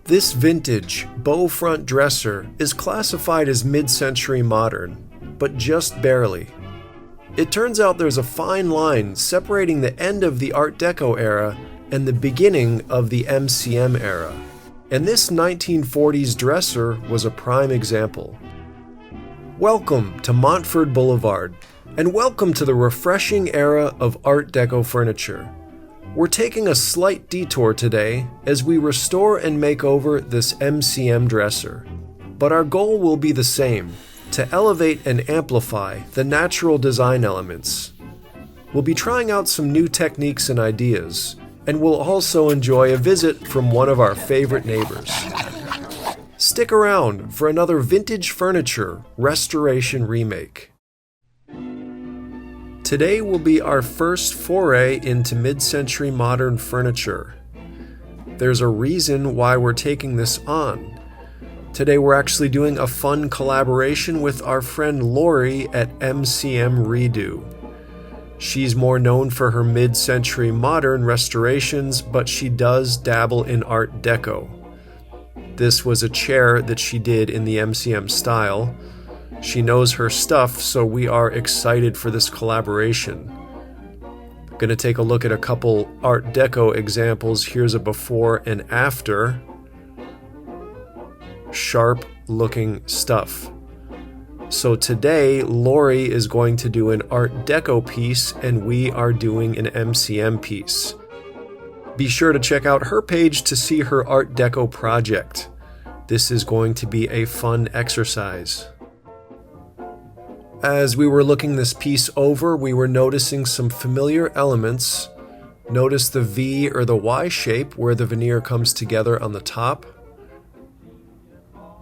This vintage bow front dresser is classified as mid-century modern, but just barely. It turns out there's a fine line separating the end of the Art Deco era and the beginning of the MCM era, and this 1940s dresser was a prime example. Welcome to Montford Boulevard, and welcome to the refreshing era of Art Deco furniture. We're taking a slight detour today as we restore and make over this MCM dresser. But our goal will be the same, to elevate and amplify the natural design elements. We'll be trying out some new techniques and ideas, and we'll also enjoy a visit from one of our favorite neighbors. Stick around for another vintage furniture restoration remake. Today will be our first foray into mid-century modern furniture. There's a reason why we're taking this on. Today we're actually doing a fun collaboration with our friend Lori at MCM Redo. She's more known for her mid-century modern restorations, but she does dabble in Art Deco. This was a chair that she did in the MCM style. She knows her stuff, so we are excited for this collaboration. Gonna take a look at a couple Art Deco examples. Here's a before and after. Sharp looking stuff. So today, Lori is going to do an Art Deco piece and we are doing an MCM piece. Be sure to check out her page to see her Art Deco project. This is going to be a fun exercise. As we were looking this piece over, we were noticing some familiar elements. Notice the V or the Y shape where the veneer comes together on the top.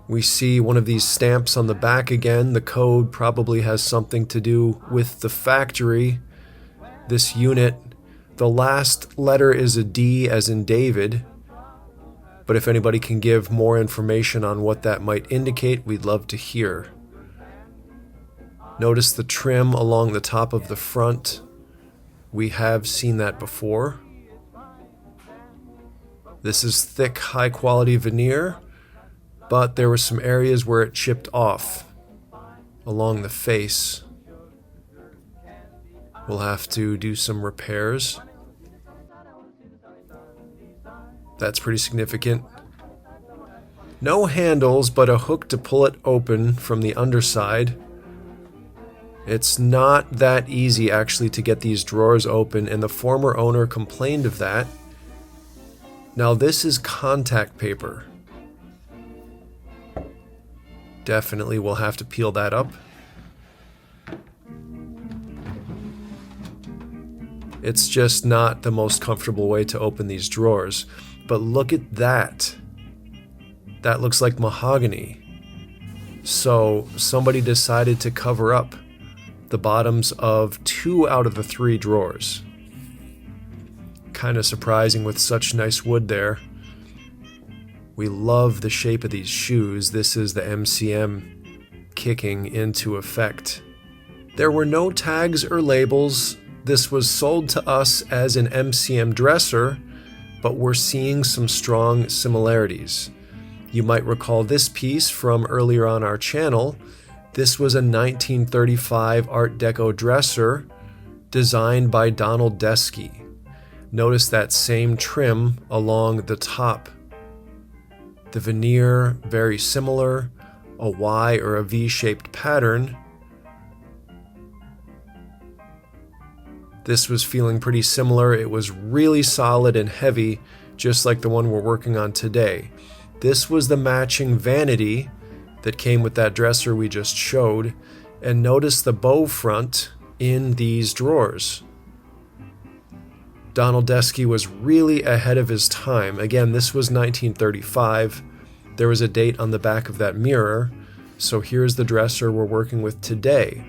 We see one of these stamps on the back again. The code probably has something to do with the factory. This unit, the last letter is a D as in David. But if anybody can give more information on what that might indicate, we'd love to hear. Notice the trim along the top of the front. We have seen that before. This is thick, high-quality veneer, but there were some areas where it chipped off along the face. We'll have to do some repairs. That's pretty significant. No handles, but a hook to pull it open from the underside. It's not that easy actually to get these drawers open, and the former owner complained of that. Now this is contact paper. Definitely we'll have to peel that up. It's just not the most comfortable way to open these drawers. But look at that. That looks like mahogany. So somebody decided to cover up the bottoms of 2 out of the 3 drawers. Kind of surprising with such nice wood there. We love the shape of these shoes. This is the MCM kicking into effect. There were no tags or labels. This was sold to us as an MCM dresser, but we're seeing some strong similarities. You might recall this piece from earlier on our channel. This was a 1935 Art Deco dresser designed by Donald Deskey. Notice that same trim along the top. The veneer, very similar, a Y or a V-shaped pattern. This was feeling pretty similar. It was really solid and heavy, just like the one we're working on today. This was the matching vanity that came with that dresser we just showed, and notice the bow front in these drawers. Donald Deskey was really ahead of his time. Again, this was 1935. There was a date on the back of that mirror, so here's the dresser we're working with today.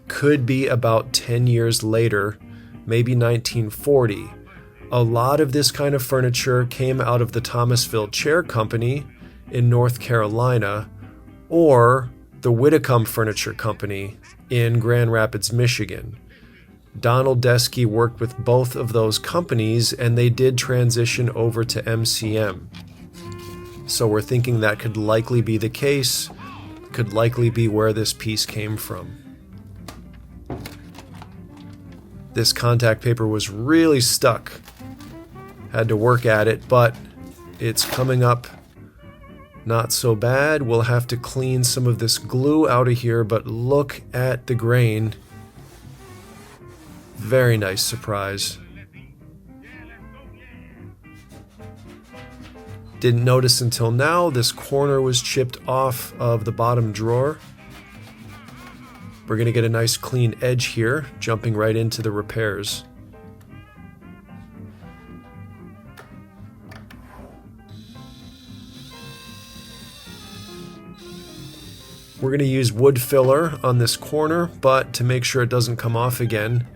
Could be about 10 years later, maybe 1940. A lot of this kind of furniture came out of the Thomasville Chair Company in North Carolina, or the Whitcomb Furniture Company in Grand Rapids, Michigan. Donald Deskey worked with both of those companies, and they did transition over to MCM. So we're thinking that could likely be the case, could likely be where this piece came from. This contact paper was really stuck. Had to work at it, but it's coming up not so bad. We'll have to clean some of this glue out of here, but look at the grain. Very nice surprise. Didn't notice until now, this corner was chipped off of the bottom drawer. We're going to get a nice clean edge here, jumping right into the repairs. We're going to use wood filler on this corner, but to make sure it doesn't come off again,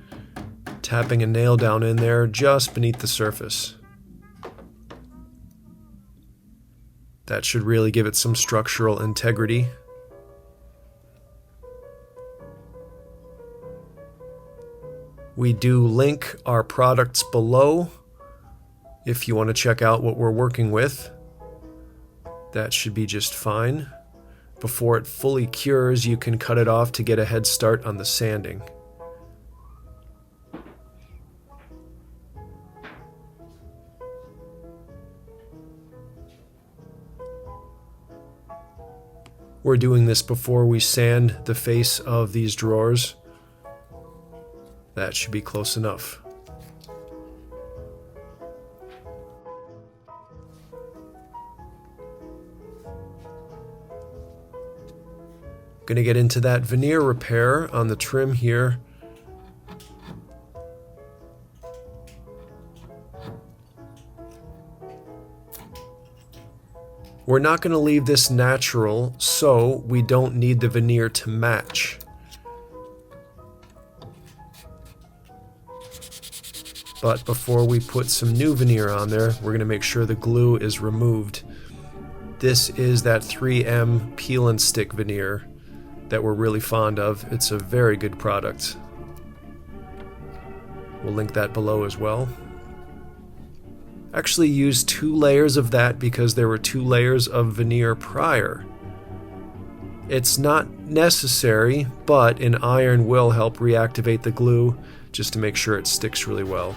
tapping a nail down in there just beneath the surface. That should really give it some structural integrity. We do link our products below if you want to check out what we're working with. That should be just fine. Before it fully cures, you can cut it off to get a head start on the sanding. We're doing this before we sand the face of these drawers. That should be close enough. Going to get into that veneer repair on the trim here. We're not going to leave this natural, so we don't need the veneer to match. But before we put some new veneer on there, we're going to make sure the glue is removed. This is that 3M peel and stick veneer that we're really fond of. It's a very good product. We'll link that below as well. Actually used 2 layers of that because there were 2 layers of veneer prior. It's not necessary, but an iron will help reactivate the glue just to make sure it sticks really well.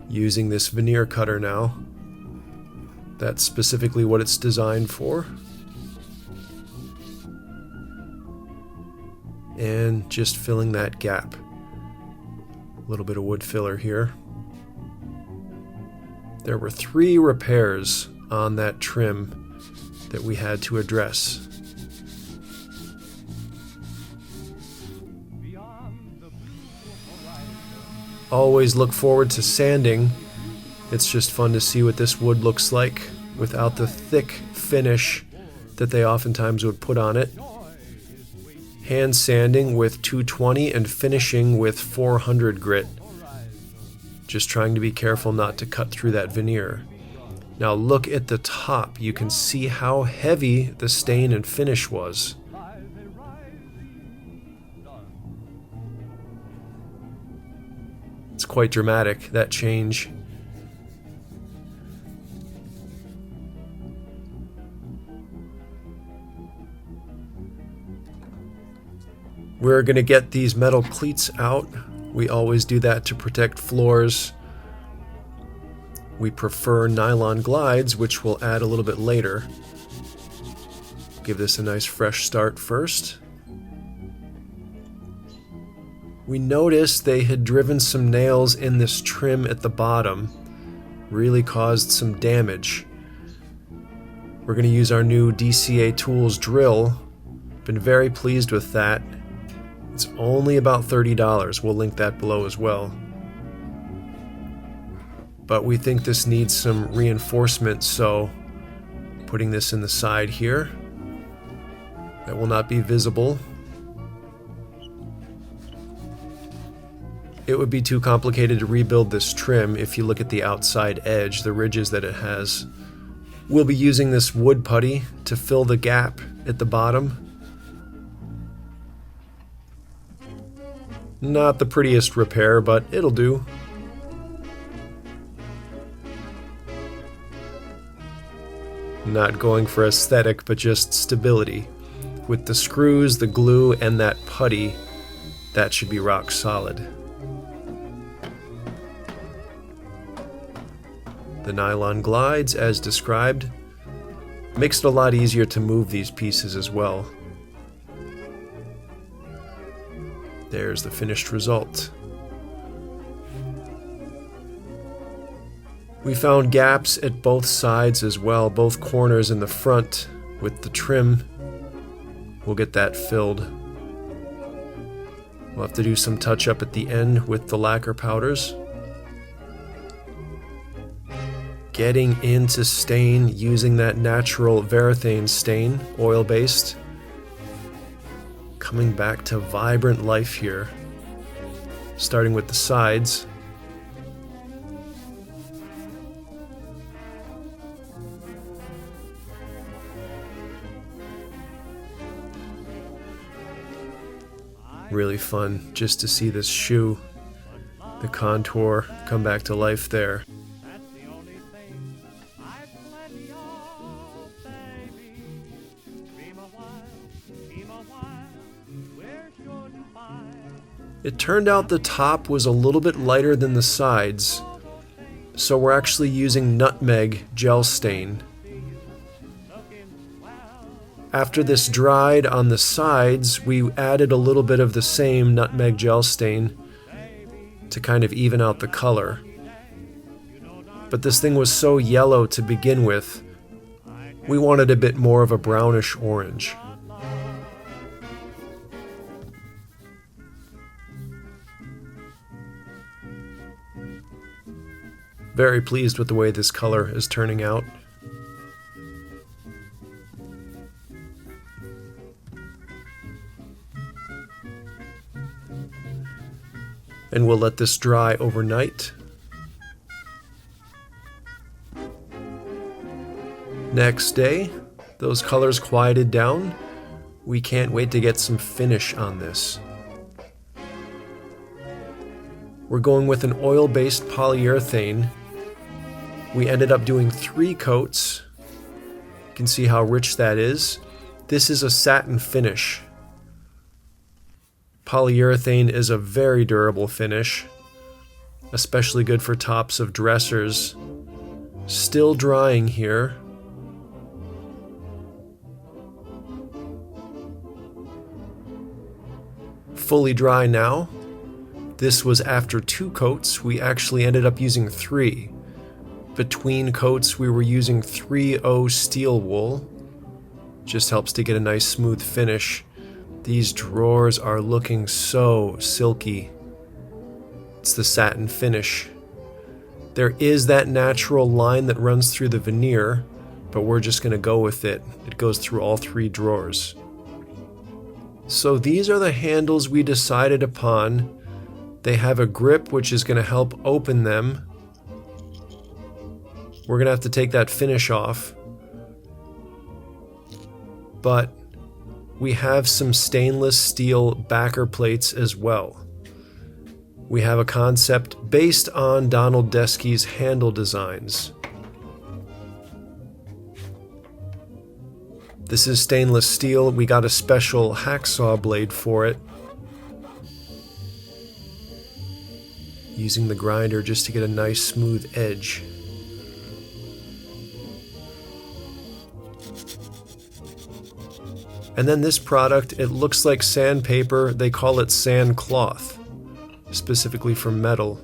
Using this veneer cutter now. That's specifically what it's designed for. And just filling that gap. A little bit of wood filler here. There were 3 repairs on that trim that we had to address. Always look forward to sanding. It's just fun to see what this wood looks like without the thick finish that they oftentimes would put on it. Hand sanding with 220 and finishing with 400 grit. Just trying to be careful not to cut through that veneer. Now look at the top. You can see how heavy the stain and finish was. It's quite dramatic, that change. We're going to get these metal cleats out. We always do that to protect floors. We prefer nylon glides, which we'll add a little bit later. Give this a nice fresh start first. We noticed they had driven some nails in this trim at the bottom. Really caused some damage. We're going to use our new DCA Tools drill. Been very pleased with that. It's only about $30. We'll link that below as well. But we think this needs some reinforcement, so putting this in the side here. That will not be visible. It would be too complicated to rebuild this trim if you look at the outside edge, the ridges that it has. We'll be using this wood putty to fill the gap at the bottom. Not the prettiest repair, but it'll do. Not going for aesthetic, but just stability. With the screws, the glue, and that putty, that should be rock solid. The nylon glides, as described, makes it a lot easier to move these pieces as well. There's the finished result. We found gaps at both sides as well, both corners in the front with the trim. We'll get that filled. We'll have to do some touch-up at the end with the lacquer powders. Getting into stain using that natural Veneer stain, oil-based. Coming back to vibrant life here. Starting with the sides. Really fun just to see this shoe, the contour, come back to life there. It turned out the top was a little bit lighter than the sides, so we're actually using nutmeg gel stain. After this dried on the sides, we added a little bit of the same nutmeg gel stain to kind of even out the color. But this thing was so yellow to begin with, we wanted a bit more of a brownish orange. Very pleased with the way this color is turning out. And we'll let this dry overnight. Next day, those colors quieted down. We can't wait to get some finish on this. We're going with an oil-based polyurethane. We ended up doing 3 coats. You can see how rich that is. This is a satin finish. Polyurethane is a very durable finish, especially good for tops of dressers. Still drying here. Fully dry now. This was after 2 coats. We actually ended up using 3. Between coats, we were using 3/0 steel wool. Just helps to get a nice smooth finish. These drawers are looking so silky. It's the satin finish. There is that natural line that runs through the veneer, but we're just going to go with it. It goes through all 3 drawers. So these are the handles we decided upon. They have a grip which is going to help open them. We're going to have to take that finish off. But we have some stainless steel backer plates as well. We have a concept based on Donald Deskey's handle designs. This is stainless steel. We got a special hacksaw blade for it. Using the grinder just to get a nice smooth edge. And then this product, it looks like sandpaper. They call it sand cloth, specifically for metal.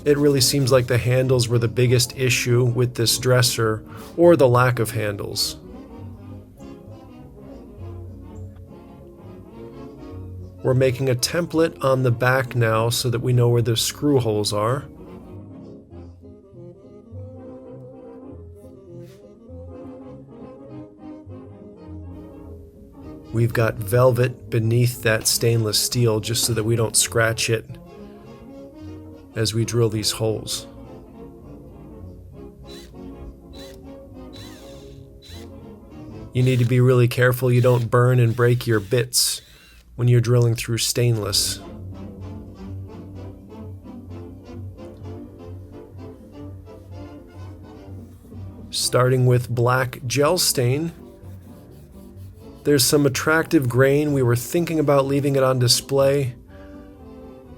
It really seems like the handles were the biggest issue with this dresser, or the lack of handles. We're making a template on the back now so that we know where the screw holes are. We've got velvet beneath that stainless steel just so that we don't scratch it as we drill these holes. You need to be really careful you don't burn and break your bits when you're drilling through stainless. Starting with black gel stain, there's some attractive grain. We were thinking about leaving it on display.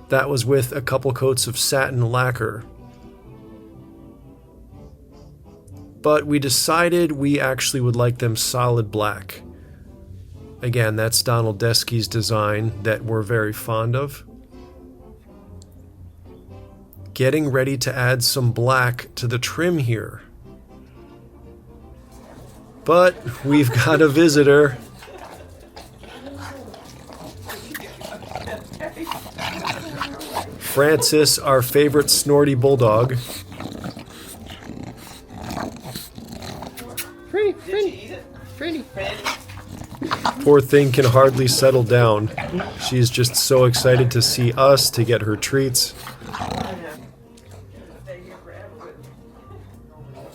That was with a couple coats of satin lacquer. But we decided we actually would like them solid black. Again, that's Donald Deskey's design that we're very fond of. Getting ready to add some black to the trim here. But we've got a visitor. Francis, our favorite snorty bulldog. Pretty. Poor thing can hardly settle down. She's just so excited to see us, to get her treats.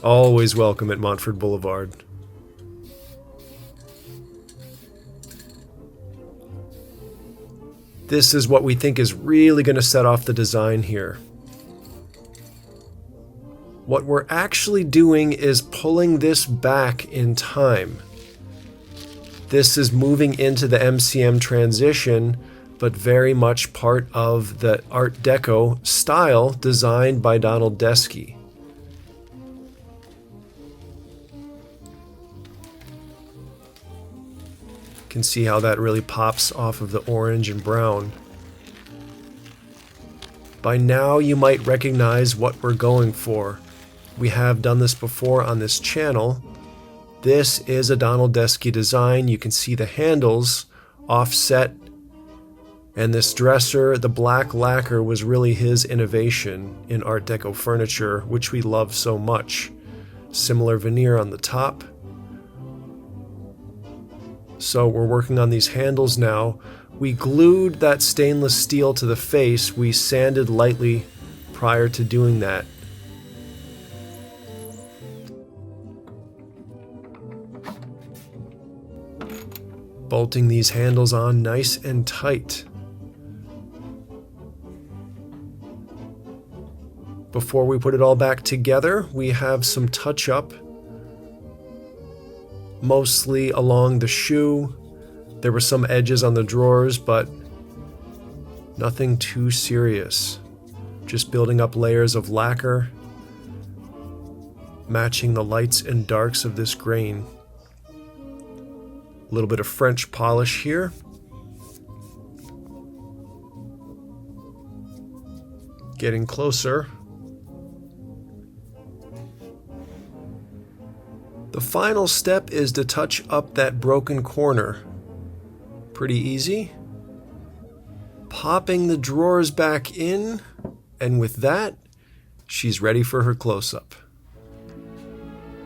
Always welcome at Montford Boulevard. This is what we think is really going to set off the design here. What we're actually doing is pulling this back in time. This is moving into the MCM transition, but very much part of the Art Deco style designed by Donald Deskey. You can see how that really pops off of the orange and brown. By now you might recognize what we're going for. We have done this before on this channel. This is a Donald Deskey design. You can see the handles offset, and this dresser, the black lacquer, was really his innovation in Art Deco furniture, which we love so much. Similar veneer on the top. So we're working on these handles now. We glued that stainless steel to the face. We sanded lightly prior to doing that. Bolting these handles on nice and tight. Before we put it all back together, we have some touch-up, mostly along the shoe. There were some edges on the drawers, but nothing too serious. Just building up layers of lacquer, matching the lights and darks of this grain. A little bit of French polish here. Getting closer. The final step is to touch up that broken corner. Pretty easy. Popping the drawers back in, and with that, she's ready for her close-up.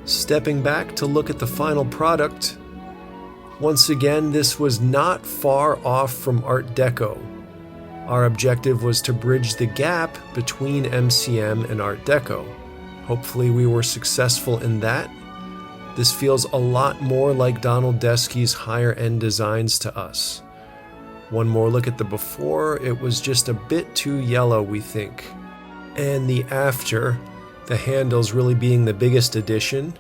Stepping back to look at the final product. Once again, this was not far off from Art Deco. Our objective was to bridge the gap between MCM and Art Deco. Hopefully we were successful in that. This feels a lot more like Donald Deskey's higher-end designs to us. One more look at the before, it was just a bit too yellow, we think. And the after, the handles really being the biggest addition.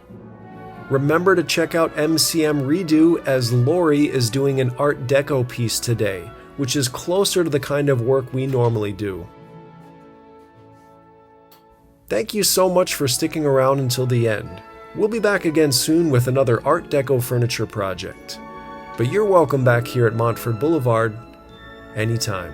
Remember to check out MCM Redo, as Lori is doing an Art Deco piece today, which is closer to the kind of work we normally do. Thank you so much for sticking around until the end. We'll be back again soon with another Art Deco furniture project. But you're welcome back here at Montford Boulevard anytime.